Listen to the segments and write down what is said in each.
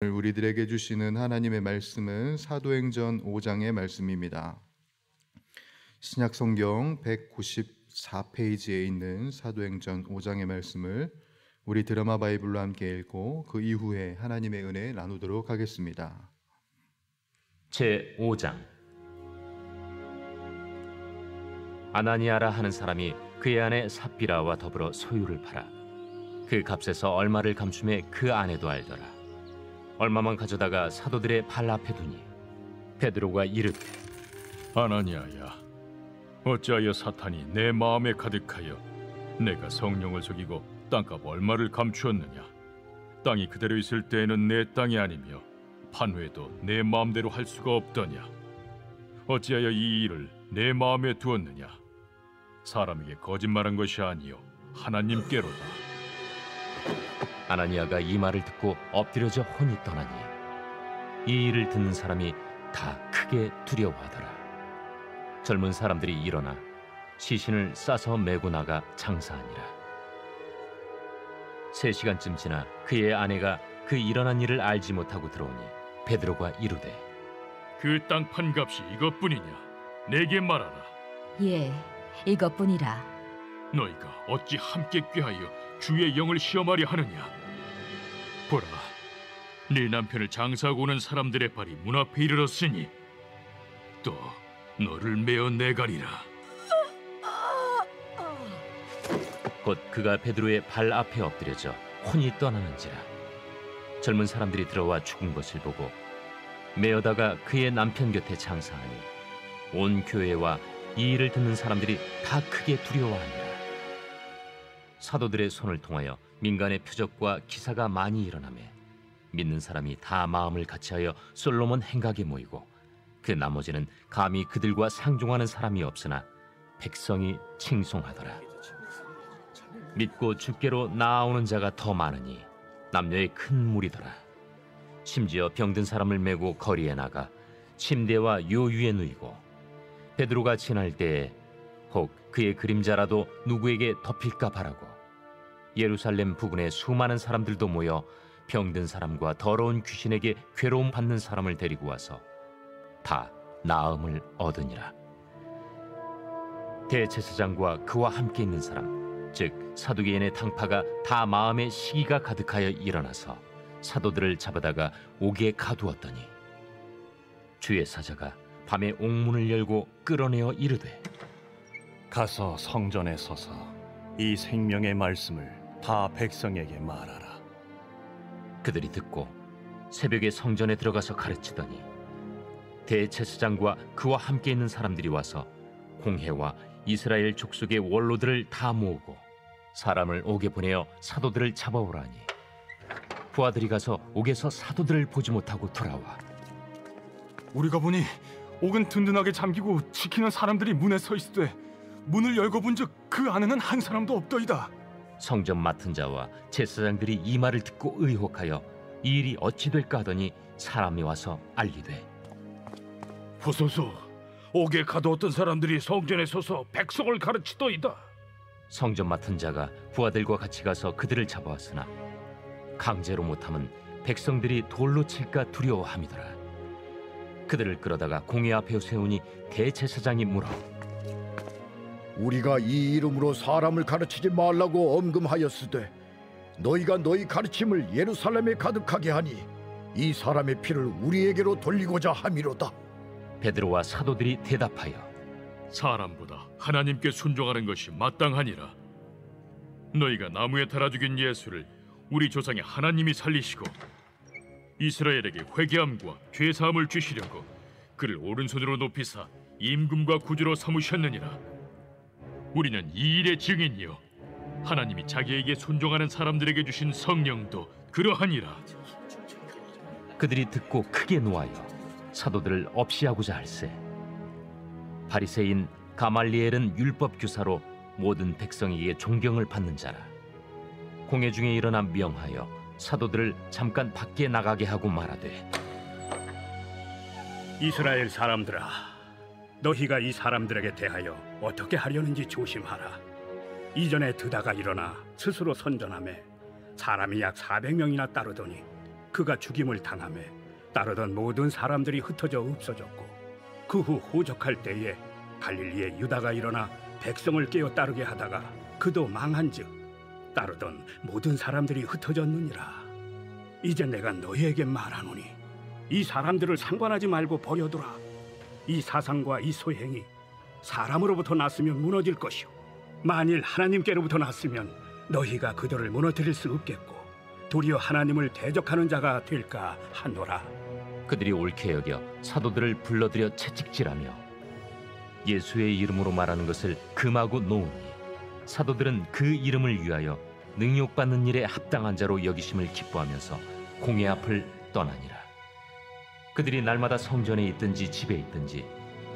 우리들에게 주시는 하나님의 말씀은 사도행전 5장의 말씀입니다. 신약 성경 194페이지에 있는 사도행전 5장의 말씀을 우리 드라마 바이블로 함께 읽고 그 이후에 하나님의 은혜 나누도록 하겠습니다. 제 5장. 아나니아라 하는 사람이 그의 아내 삽비라와 더불어 소유를 팔아 그 값에서 얼마를 감춤해 그 아내도 알더라. 얼마만 가져다가 사도들의 발 앞에 두니 베드로가 이르되, 아나니아야, 어찌하여 사탄이 내 마음에 가득하여 내가 성령을 속이고 땅값 얼마를 감추었느냐? 땅이 그대로 있을 때에는 내 땅이 아니며 판회도 내 마음대로 할 수가 없더냐? 어찌하여 이 일을 내 마음에 두었느냐? 사람에게 거짓말한 것이 아니요 하나님께로다. 아나니아가 이 말을 듣고 엎드려져 혼이 떠나니 이 일을 듣는 사람이 다 크게 두려워하더라. 젊은 사람들이 일어나 시신을 싸서 메고 나가 장사하니라. 3시간쯤 지나 그의 아내가 그 일어난 일을 알지 못하고 들어오니 베드로가 이르되, 그 땅 판 값이 이것뿐이냐? 내게 말하라. 예, 이것뿐이라. 너희가 어찌 함께 꾀하여 주의 영을 시험하려 하느냐? 보라, 네 남편을 장사하고 오는 사람들의 발이 문 앞에 이르렀으니 또 너를 메어 내가리라. 곧 그가 베드로의 발 앞에 엎드려져 혼이 떠나는지라. 젊은 사람들이 들어와 죽은 것을 보고 메어다가 그의 남편 곁에 장사하니 온 교회와 이 일을 듣는 사람들이 다 크게 두려워하니라. 사도들의 손을 통하여 민간의 표적과 기사가 많이 일어나매 믿는 사람이 다 마음을 같이하여 솔로몬 행각에 모이고 그 나머지는 감히 그들과 상종하는 사람이 없으나 백성이 칭송하더라. 믿고 주께로 나아오는 자가 더 많으니 남녀의 큰 무리더라. 심지어 병든 사람을 메고 거리에 나가 침대와 요유에 누이고 베드로가 지날 때에 혹 그의 그림자라도 누구에게 덮일까 바라고 예루살렘 부근에 수많은 사람들도 모여 병든 사람과 더러운 귀신에게 괴로움 받는 사람을 데리고 와서 다 나음을 얻으니라. 대제사장과 그와 함께 있는 사람, 즉 사두개인의 당파가 다 마음에 시기가 가득하여 일어나서 사도들을 잡아다가 옥에 가두었더니 주의 사자가 밤에 옥문을 열고 끌어내어 이르되, 가서 성전에 서서 이 생명의 말씀을 다 백성에게 말하라. 그들이 듣고 새벽에 성전에 들어가서 가르치더니 대제사장과 그와 함께 있는 사람들이 와서 공회와 이스라엘 족속의 원로들을 다 모으고 사람을 옥에 보내어 사도들을 잡아오라니 부하들이 가서 옥에서 사도들을 보지 못하고 돌아와 우리가 보니 옥은 든든하게 잠기고 지키는 사람들이 문에 서 있으되 문을 열고 본즉 그 안에는 한 사람도 없더이다. 성전 맡은 자와 제사장들이 이 말을 듣고 의혹하여 이 일이 어찌 될까 하더니 사람이 와서 알리되, 보소서, 옥에 가두었던 사람들이 성전에 서서 백성을 가르치더이다. 성전 맡은 자가 부하들과 같이 가서 그들을 잡아왔으나 강제로 못하면 백성들이 돌로 칠까 두려워함이더라. 그들을 끌어다가 공회 앞에 세우니 대제사장이 물어, 우리가 이 이름으로 사람을 가르치지 말라고 엄금하였으되 너희가 너희 가르침을 예루살렘에 가득하게 하니 이 사람의 피를 우리에게로 돌리고자 함이로다. 베드로와 사도들이 대답하여, 사람보다 하나님께 순종하는 것이 마땅하니라. 너희가 나무에 달아 죽인 예수를 우리 조상의 하나님이 살리시고 이스라엘에게 회개함과 죄사함을 주시려고 그를 오른손으로 높이사 임금과 구주로 삼으셨느니라. 우리는 이 일의 증인이요 하나님이 자기에게 순종하는 사람들에게 주신 성령도 그러하니라. 그들이 듣고 크게 노하여 사도들을 없이하고자 할세. 바리새인 가말리엘은 율법 교사로 모든 백성에게 존경을 받는 자라. 공회 중에 일어나 명하여 사도들을 잠깐 밖에 나가게 하고 말하되, 이스라엘 사람들아, 너희가 이 사람들에게 대하여 어떻게 하려는지 조심하라. 이전에 드다가 일어나 스스로 선전하며 사람이 약 400명이나 따르더니 그가 죽임을 당하매 따르던 모든 사람들이 흩어져 없어졌고 그 후 호적할 때에 갈릴리에 유다가 일어나 백성을 깨어 따르게 하다가 그도 망한즉 따르던 모든 사람들이 흩어졌느니라. 이제 내가 너희에게 말하노니 이 사람들을 상관하지 말고 버려두라. 이 사상과 이 소행이 사람으로부터 났으면 무너질 것이요 만일 하나님께로부터 났으면 너희가 그들을 무너뜨릴 수 없겠고 도리어 하나님을 대적하는 자가 될까 하노라. 그들이 옳게 여겨 사도들을 불러들여 채찍질하며 예수의 이름으로 말하는 것을 금하고 놓으니 사도들은 그 이름을 위하여 능욕받는 일에 합당한 자로 여기심을 기뻐하면서 공회 앞을 떠나니라. 그들이 날마다 성전에 있든지 집에 있든지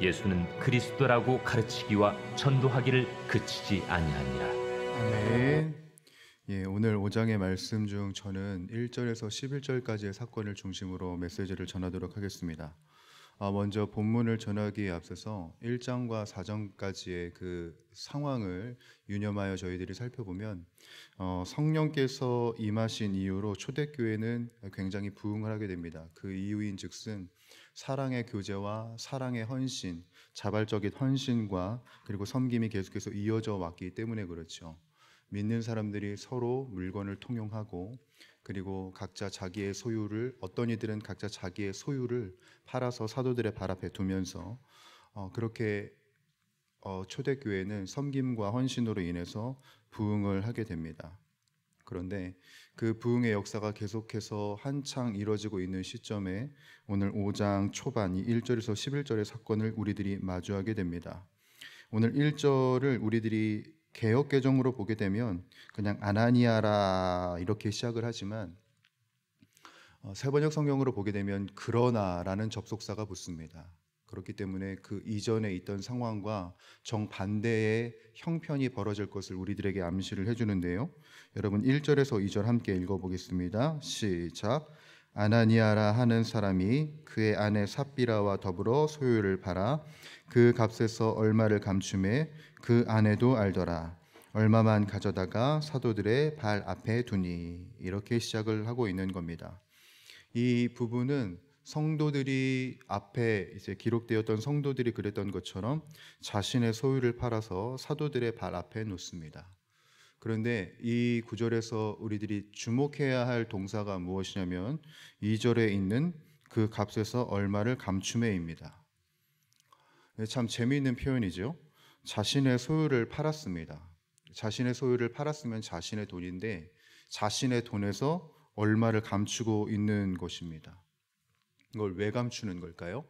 예수는 그리스도라고 가르치기와 전도하기를 그치지 아니하니라. 아멘. 예, 오늘 5장의 말씀 중 저는 1절에서 11절까지의 사건을 중심으로 메시지를 전하도록 하겠습니다. 먼저 본문을 전하기에 앞서서 1장과 4장까지의 그 상황을 유념하여 저희들이 살펴보면 성령께서 임하신 이후로 초대교회는 굉장히 부흥을 하게 됩니다. 그 이유인즉슨 사랑의 교제와 사랑의 헌신, 자발적인 헌신과 그리고 섬김이 계속해서 이어져 왔기 때문에 그렇죠. 믿는 사람들이 서로 물건을 통용하고 그리고 각자 자기의 소유를 어떤 이들은 각자 자기의 소유를 팔아서 사도들의 발 앞에 두면서 그렇게 초대교회는 섬김과 헌신으로 인해서 부흥을 하게 됩니다. 그런데 그 부흥의 역사가 계속해서 한창 이뤄지고 있는 시점에 오늘 5장 초반 이 1절에서 11절의 사건을 우리들이 마주하게 됩니다. 오늘 1절을 우리들이 개역 개정으로 보게 되면 그냥 아나니아라 이렇게 시작을 하지만 세번역 성경으로 보게 되면 그러나라는 접속사가 붙습니다. 그렇기 때문에 그 이전에 있던 상황과 정반대의 형편이 벌어질 것을 우리들에게 암시를 해주는데요. 여러분 1절에서 2절 함께 읽어보겠습니다. 시작. 아나니아라 하는 사람이 그의 아내 삽비라와 더불어 소유를 팔아 그 값에서 얼마를 감춤해 그 아내도 알더라. 얼마만 가져다가 사도들의 발 앞에 두니. 이렇게 시작을 하고 있는 겁니다. 이 부분은 성도들이 앞에 이제 기록되었던 성도들이 그랬던 것처럼 자신의 소유를 팔아서 사도들의 발 앞에 놓습니다. 그런데 이 구절에서 우리들이 주목해야 할 동사가 무엇이냐면 2절에 있는 그 값에서 얼마를 감춤해입니다. 참 재미있는 표현이죠. 자신의 소유를 팔았습니다. 자신의 소유를 팔았으면 자신의 돈인데 자신의 돈에서 얼마를 감추고 있는 것입니다. 이걸 왜 감추는 걸까요?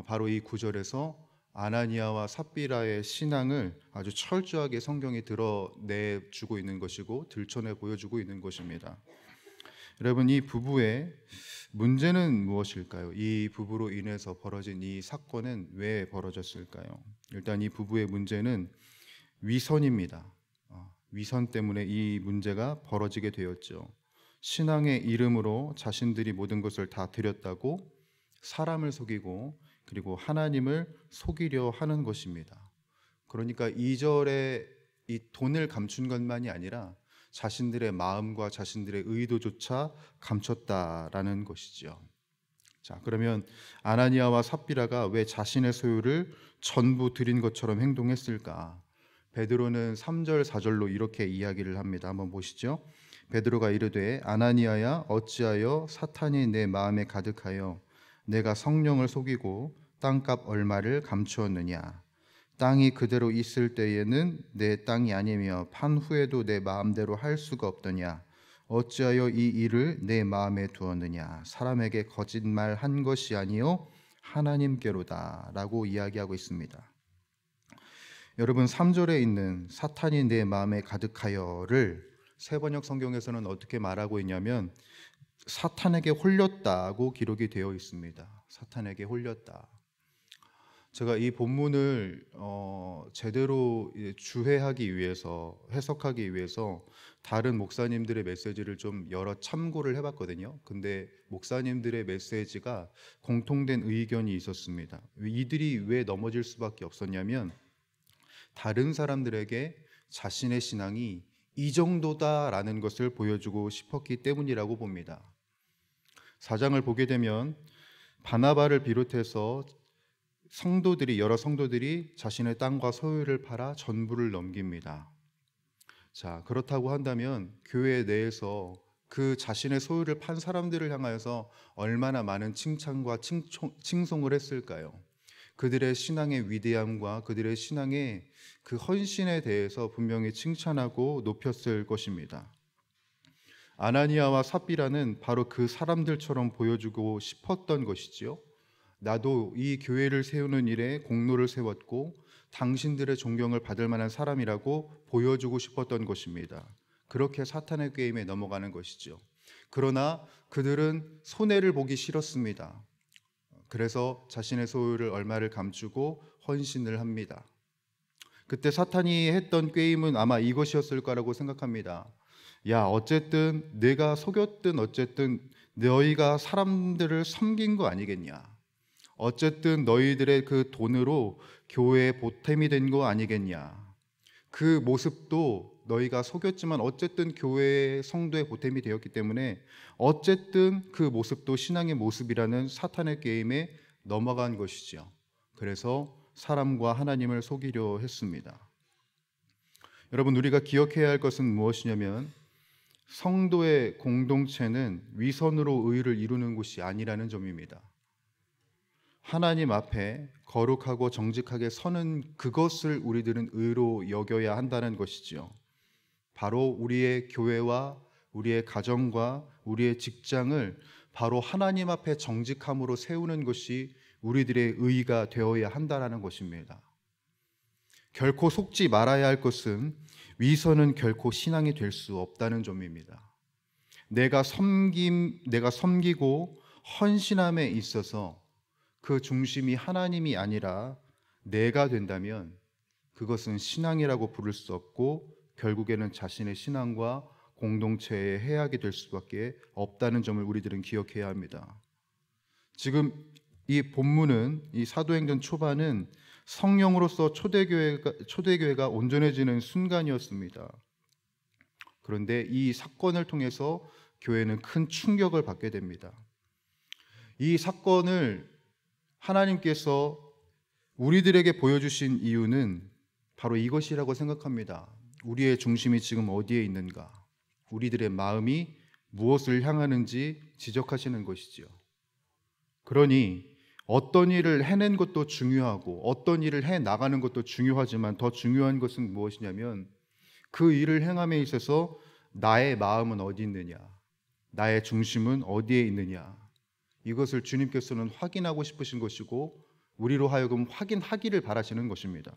바로 이 구절에서 아나니아와 삽비라의 신앙을 아주 철저하게 성경이 드러내주고 있는 것이고 들춰내 보여주고 있는 것입니다. 여러분, 이 부부의 문제는 무엇일까요? 이 부부로 인해서 벌어진 이 사건은 왜 벌어졌을까요? 일단 이 부부의 문제는 위선입니다. 위선 때문에 이 문제가 벌어지게 되었죠. 신앙의 이름으로 자신들이 모든 것을 다 드렸다고 사람을 속이고 그리고 하나님을 속이려 하는 것입니다. 그러니까 2절에 이 돈을 감춘 것만이 아니라 자신들의 마음과 자신들의 의도조차 감췄다라는 것이죠. 자, 그러면 아나니아와 삽비라가 왜 자신의 소유를 전부 드린 것처럼 행동했을까? 베드로는 3절 4절로 이렇게 이야기를 합니다. 한번 보시죠. 베드로가 이르되 아나니아야 어찌하여 사탄이 내 마음에 가득하여 내가 성령을 속이고 땅값 얼마를 감추었느냐. 땅이 그대로 있을 때에는 내 땅이 아니며 판 후에도 내 마음대로 할 수가 없더냐. 어찌하여 이 일을 내 마음에 두었느냐. 사람에게 거짓말한 것이 아니요 하나님께로다 라고 이야기하고 있습니다. 여러분 3절에 있는 사탄이 내 마음에 가득하여를 세번역 성경에서는 어떻게 말하고 있냐면 사탄에게 홀렸다고 기록이 되어 있습니다. 사탄에게 홀렸다. 제가 이 본문을 제대로 주해하기 위해서 해석하기 위해서 다른 목사님들의 메시지를 좀 여러 참고를 해봤거든요. 근데 목사님들의 메시지가 공통된 의견이 있었습니다. 이들이 왜 넘어질 수밖에 없었냐면 다른 사람들에게 자신의 신앙이 이 정도다라는 것을 보여주고 싶었기 때문이라고 봅니다. 4장을 보게 되면 바나바를 비롯해서 여러 성도들이 자신의 땅과 소유를 팔아 전부를 넘깁니다. 자, 그렇다고 한다면 교회 내에서 그 자신의 소유를 판 사람들을 향하여서 얼마나 많은 칭찬과 칭송을 했을까요? 그들의 신앙의 위대함과 그들의 신앙의 그 헌신에 대해서 분명히 칭찬하고 높였을 것입니다. 아나니아와 삽비라는 바로 그 사람들처럼 보여주고 싶었던 것이지요. 나도 이 교회를 세우는 일에 공로를 세웠고 당신들의 존경을 받을 만한 사람이라고 보여주고 싶었던 것입니다. 그렇게 사탄의 게임에 넘어가는 것이죠. 그러나 그들은 손해를 보기 싫었습니다. 그래서 자신의 소유를 얼마를 감추고 헌신을 합니다. 그때 사탄이 했던 게임은 아마 이것이었을 거라고 생각합니다. 야, 어쨌든 내가 속였든 어쨌든 너희가 사람들을 섬긴 거 아니겠냐. 어쨌든 너희들의 그 돈으로 교회에 보탬이 된 거 아니겠냐. 그 모습도 너희가 속였지만 어쨌든 교회의 성도의 보탬이 되었기 때문에 어쨌든 그 모습도 신앙의 모습이라는 사탄의 게임에 넘어간 것이죠. 그래서 사람과 하나님을 속이려 했습니다. 여러분, 우리가 기억해야 할 것은 무엇이냐면 성도의 공동체는 위선으로 의를 이루는 곳이 아니라는 점입니다. 하나님 앞에 거룩하고 정직하게 서는 그것을 우리들은 의로 여겨야 한다는 것이지요. 바로 우리의 교회와 우리의 가정과 우리의 직장을 바로 하나님 앞에 정직함으로 세우는 것이 우리들의 의가 되어야 한다는 것입니다. 결코 속지 말아야 할 것은 위선은 결코 신앙이 될 수 없다는 점입니다. 내가 섬기고 헌신함에 있어서 그 중심이 하나님이 아니라 내가 된다면 그것은 신앙이라고 부를 수 없고 결국에는 자신의 신앙과 공동체의 해악이 될 수밖에 없다는 점을 우리들은 기억해야 합니다. 지금 이 본문은, 이 사도행전 초반은 성령으로서 초대교회가 온전해지는 순간이었습니다. 그런데 이 사건을 통해서 교회는 큰 충격을 받게 됩니다. 이 사건을 하나님께서 우리들에게 보여주신 이유는 바로 이것이라고 생각합니다. 우리의 중심이 지금 어디에 있는가? 우리들의 마음이 무엇을 향하는지 지적하시는 것이지요. 그러니 어떤 일을 해낸 것도 중요하고 어떤 일을 해 나가는 것도 중요하지만 더 중요한 것은 무엇이냐면 그 일을 행함에 있어서 나의 마음은 어디 있느냐, 나의 중심은 어디에 있느냐, 이것을 주님께서는 확인하고 싶으신 것이고 우리로 하여금 확인하기를 바라시는 것입니다.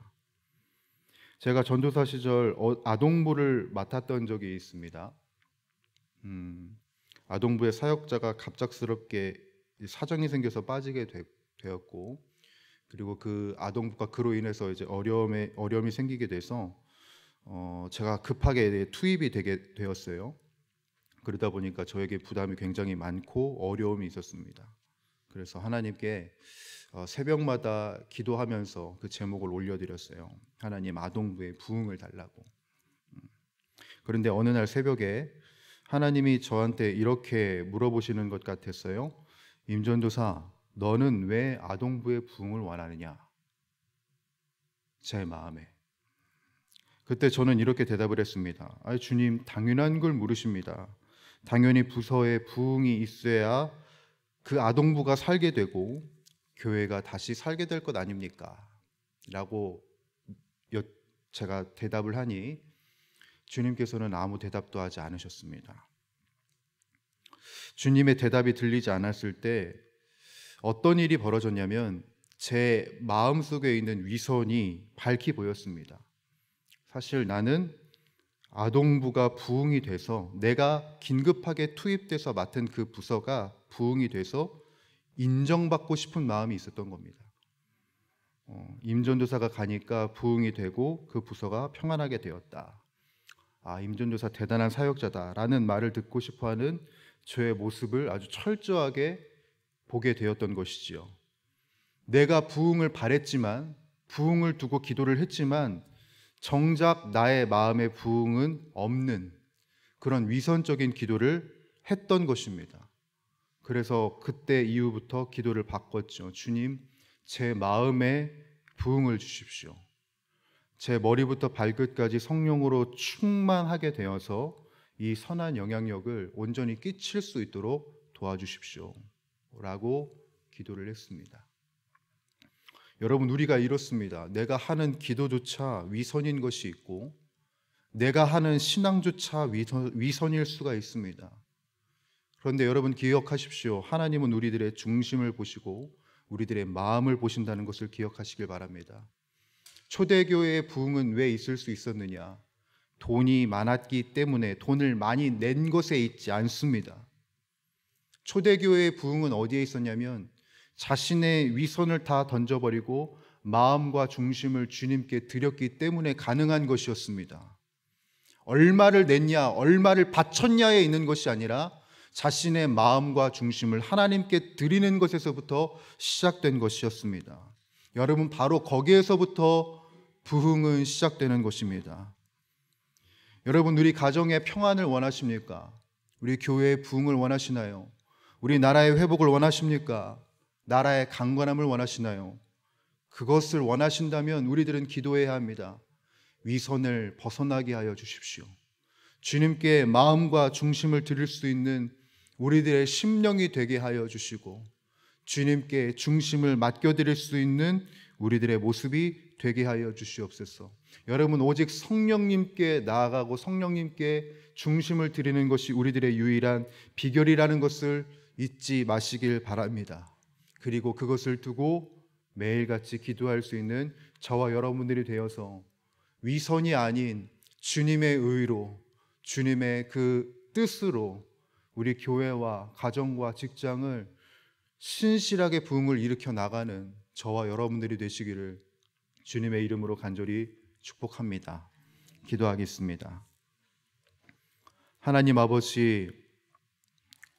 제가 전도사 시절 아동부를 맡았던 적이 있습니다. 아동부의 사역자가 갑작스럽게 사정이 생겨서 빠지게 되었고, 그리고 그 아동부가 그로 인해서 이제 어려움이 생기게 돼서 제가 급하게 투입이 되게 되었어요. 그러다 보니까 저에게 부담이 굉장히 많고 어려움이 있었습니다. 그래서 하나님께 새벽마다 기도하면서 그 제목을 올려드렸어요. 하나님, 아동부의 부흥을 달라고. 그런데 어느 날 새벽에 하나님이 저한테 이렇게 물어보시는 것 같았어요. 임전도사, 너는 왜 아동부의 부흥을 원하느냐? 제 마음에. 그때 저는 이렇게 대답을 했습니다. 주님, 당연한 걸 물으십니다. 당연히 부서에 부흥이 있어야 그 아동부가 살게 되고 교회가 다시 살게 될 것 아닙니까? 라고 제가 대답을 하니 주님께서는 아무 대답도 하지 않으셨습니다. 주님의 대답이 들리지 않았을 때 어떤 일이 벌어졌냐면 제 마음속에 있는 위선이 밝히 보였습니다. 사실 나는 아동부가 부흥이 돼서 내가 긴급하게 투입돼서 맡은 그 부서가 부흥이 돼서 인정받고 싶은 마음이 있었던 겁니다. 임전도사가 가니까 부흥이 되고 그 부서가 평안하게 되었다. 임전도사 대단한 사역자다라는 말을 듣고 싶어하는 저의 모습을 아주 철저하게 보게 되었던 것이지요. 내가 부흥을 바랬지만, 부흥을 두고 기도를 했지만 정작 나의 마음의 부흥은 없는 그런 위선적인 기도를 했던 것입니다. 그래서 그때 이후부터 기도를 바꿨죠. 주님, 제 마음에 부흥을 주십시오. 제 머리부터 발끝까지 성령으로 충만하게 되어서 이 선한 영향력을 온전히 끼칠 수 있도록 도와주십시오 라고 기도를 했습니다. 여러분, 우리가 이렇습니다. 내가 하는 기도조차 위선인 것이 있고 내가 하는 신앙조차 위선일 수가 있습니다. 그런데 여러분 기억하십시오. 하나님은 우리들의 중심을 보시고 우리들의 마음을 보신다는 것을 기억하시길 바랍니다. 초대교회의 부흥은 왜 있을 수 있었느냐? 돈이 많았기 때문에, 돈을 많이 낸 것에 있지 않습니다. 초대교회의 부흥은 어디에 있었냐면 자신의 위선을 다 던져버리고 마음과 중심을 주님께 드렸기 때문에 가능한 것이었습니다. 얼마를 냈냐, 얼마를 바쳤냐에 있는 것이 아니라 자신의 마음과 중심을 하나님께 드리는 것에서부터 시작된 것이었습니다. 여러분, 바로 거기에서부터 부흥은 시작되는 것입니다. 여러분, 우리 가정의 평안을 원하십니까? 우리 교회의 부흥을 원하시나요? 우리 나라의 회복을 원하십니까? 나라의 강건함을 원하시나요? 그것을 원하신다면 우리들은 기도해야 합니다. 위선을 벗어나게 하여 주십시오. 주님께 마음과 중심을 드릴 수 있는 우리들의 심령이 되게 하여 주시고 주님께 중심을 맡겨드릴 수 있는 우리들의 모습이 되게 하여 주시옵소서. 여러분, 오직 성령님께 나아가고 성령님께 중심을 드리는 것이 우리들의 유일한 비결이라는 것을 잊지 마시길 바랍니다. 그리고 그것을 두고 매일같이 기도할 수 있는 저와 여러분들이 되어서 위선이 아닌 주님의 의로, 주님의 그 뜻으로 우리 교회와 가정과 직장을 신실하게 부흥을 일으켜 나가는 저와 여러분들이 되시기를 주님의 이름으로 간절히 축복합니다. 기도하겠습니다. 하나님 아버지,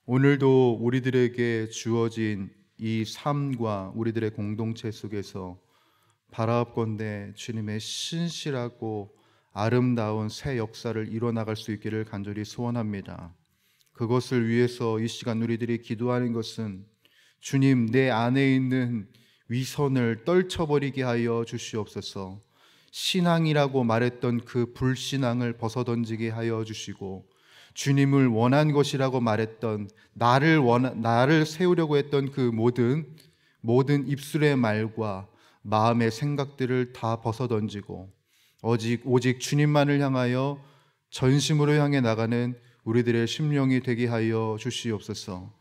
오늘도 우리들에게 주어진 이 삶과 우리들의 공동체 속에서 바라옵건대 주님의 신실하고 아름다운 새 역사를 이뤄나갈 수 있기를 간절히 소원합니다. 그것을 위해서 이 시간 우리들이 기도하는 것은 주님, 내 안에 있는 위선을 떨쳐버리게 하여 주시옵소서. 신앙이라고 말했던 그 불신앙을 벗어던지게 하여 주시고 주님을 원한 것이라고 말했던 나를 세우려고 했던 그 모든 입술의 말과 마음의 생각들을 다 벗어던지고 오직 주님만을 향하여 전심으로 향해 나가는 우리들의 심령이 되게 하여 주시옵소서.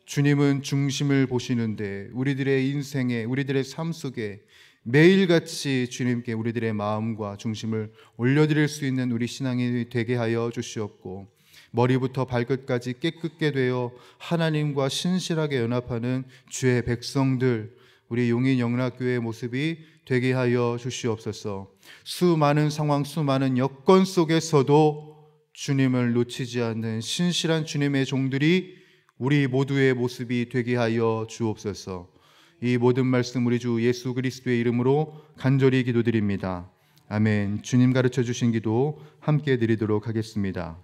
주님은 중심을 보시는데 우리들의 인생에, 우리들의 삶 속에 매일같이 주님께 우리들의 마음과 중심을 올려드릴 수 있는 우리 신앙이 되게 하여 주시옵고 머리부터 발끝까지 깨끗게 되어 하나님과 신실하게 연합하는 주의 백성들, 우리 용인 영락교회의 모습이 되게 하여 주시옵소서. 수많은 상황, 수많은 여건 속에서도 주님을 놓치지 않는 신실한 주님의 종들이 우리 모두의 모습이 되게 하여 주옵소서. 이 모든 말씀 우리 주 예수 그리스도의 이름으로 간절히 기도드립니다. 아멘. 주님 가르쳐 주신 기도 함께 드리도록 하겠습니다.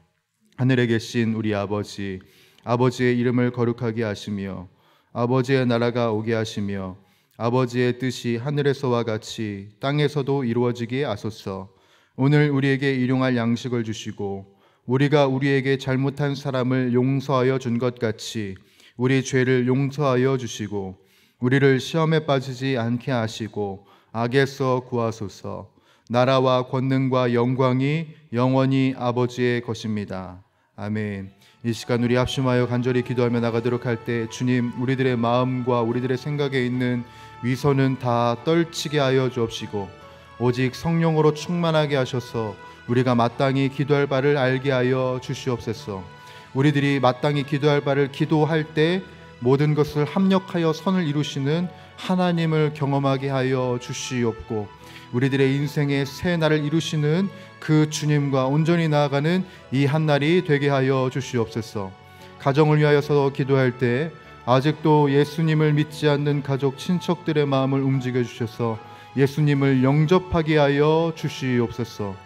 하늘에 계신 우리 아버지, 아버지의 이름을 거룩하게 하시며 아버지의 나라가 오게 하시며 아버지의 뜻이 하늘에서와 같이 땅에서도 이루어지게 하소서. 오늘 우리에게 일용할 양식을 주시고 우리가 우리에게 잘못한 사람을 용서하여 준 것 같이 우리 죄를 용서하여 주시고 우리를 시험에 빠지지 않게 하시고 악에서 구하소서. 나라와 권능과 영광이 영원히 아버지의 것입니다. 아멘. 이 시간 우리 합심하여 간절히 기도하며 나가도록 할 때 주님, 우리들의 마음과 우리들의 생각에 있는 위선은 다 떨치게 하여 주옵시고 오직 성령으로 충만하게 하셔서 우리가 마땅히 기도할 바를 알게 하여 주시옵소서. 우리들이 마땅히 기도할 바를 기도할 때 모든 것을 합력하여 선을 이루시는 하나님을 경험하게 하여 주시옵고 우리들의 인생의 새 날을 이루시는 그 주님과 온전히 나아가는 이 한날이 되게 하여 주시옵소서. 가정을 위하여서 기도할 때 아직도 예수님을 믿지 않는 가족, 친척들의 마음을 움직여 주셔서 예수님을 영접하게 하여 주시옵소서.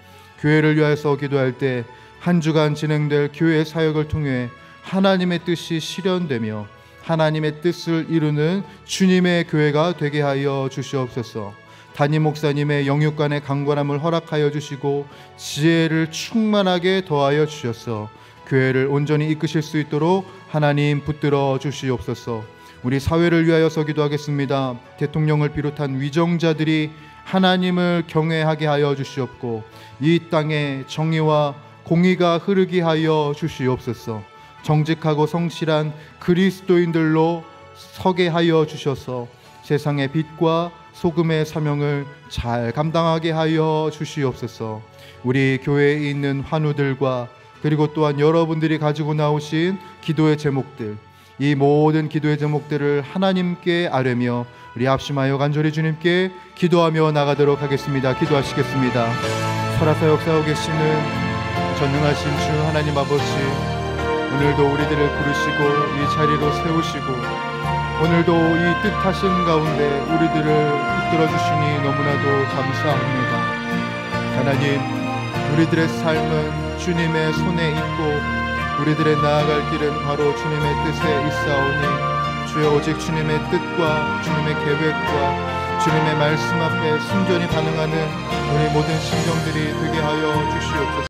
교회를 위하여서 기도할 때 한 주간 진행될 교회 사역을 통해 하나님의 뜻이 실현되며 하나님의 뜻을 이루는 주님의 교회가 되게 하여 주시옵소서. 담임 목사님의 영육간의 강건함을 허락하여 주시고 지혜를 충만하게 더하여 주셔서 교회를 온전히 이끄실 수 있도록 하나님 붙들어 주시옵소서. 우리 사회를 위하여서 기도하겠습니다. 대통령을 비롯한 위정자들이 하나님을 경외하게 하여 주시옵고 이 땅에 정의와 공의가 흐르게 하여 주시옵소서. 정직하고 성실한 그리스도인들로 서게 하여 주셔서 세상의 빛과 소금의 사명을 잘 감당하게 하여 주시옵소서. 우리 교회에 있는 환우들과 그리고 또한 여러분들이 가지고 나오신 기도의 제목들, 이 모든 기도의 제목들을 하나님께 아뢰며 우리 합심하여 간절히 주님께 기도하며 나가도록 하겠습니다. 기도하시겠습니다. 설하사 역사하고 계시는 전능하신 주 하나님 아버지, 오늘도 우리들을 부르시고 이 자리로 세우시고 오늘도 이 뜻하신 가운데 우리들을 붙들어 주시니 너무나도 감사합니다. 하나님, 우리들의 삶은 주님의 손에 있고 우리들의 나아갈 길은 바로 주님의 뜻에 있사오니 주여 오직 주님의 뜻과 주님의 계획과 주님의 말씀 앞에 순전히 반응하는 우리 모든 심정들이 되게 하여 주시옵소서.